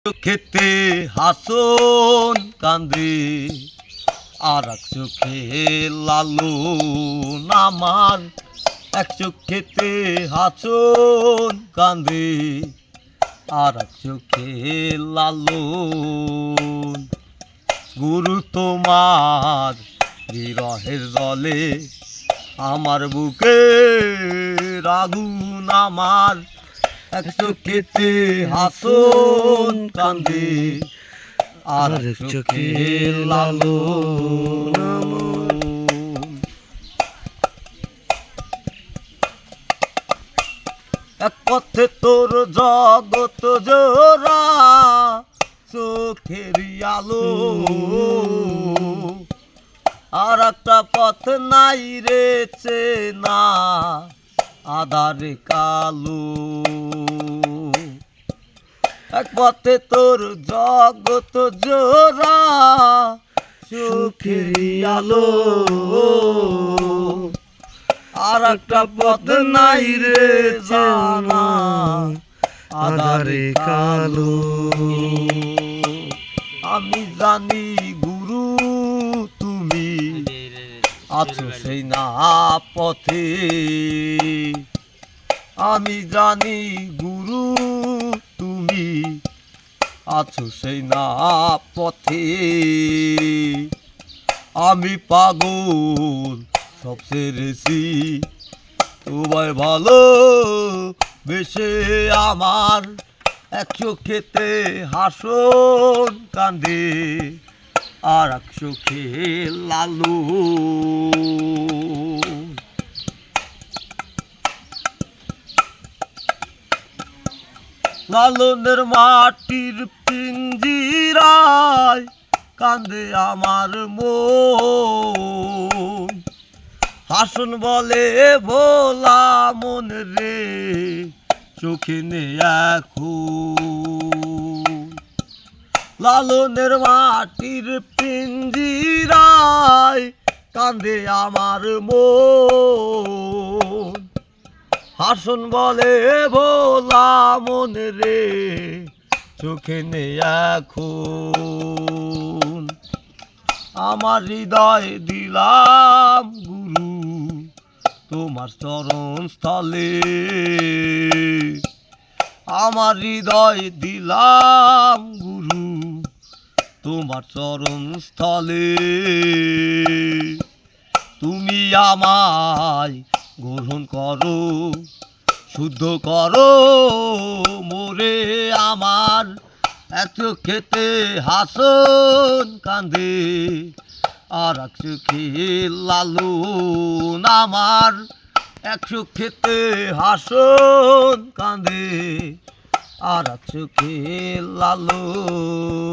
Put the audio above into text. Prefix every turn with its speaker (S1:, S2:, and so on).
S1: চোখেতে হাসন কান্দে আর এক চোখে লালন আমার। এক চোখেতে হাসন কান্দে আর এক চোখে লালন। গুরু তোমার বিরহের জলে আমার বুকে আগুন আমার। এক চোখেতে হাসন কান্দে আর এক চোখে লালন। এক পথে তোর জগৎ জোড়া চোখের আলো, আর একটা পথ নাই রে চেনা আধারে কালো। এক পথে তোর জগৎ জোড়া চোখের আলো, আর একটা পথ নাই রে জানা আধারে কালো। আমি জানি গুরু তুমি আছো সেই না পথে, আমি জানি গুরু তুমি আছো সেই না পথে। আমি পাগল সব ছেড়েছি তোমায় ভালো বেশে আমার। এক চোখেতে হাসন কান্দে আর এক চোখে লালন। লালনের মাটির পিঞ্জিরায় কান্দে আমার মন। হাসন বলে ভোলা মন রে চোখে নে এখন। লালনের মাটির পিঞ্জিরায় কান্দে আমার মন। হাসন বলে ভোলা মন রে চোখে নে এখন। আমার হৃদয় দিলাম গুরু তোমার চরণ স্থলে, আমার হৃদয় দিলাম গুরু তোমার চরণ স্থলে। তুমি আমায় গ্রহণ করো শুদ্ধ করো মোরে আমার। এক চোখেতে হাসন কান্দে আর এক চোখে লালন আমার। এক চোখেতে হাসন কান্দে আর এক চোখে লালন।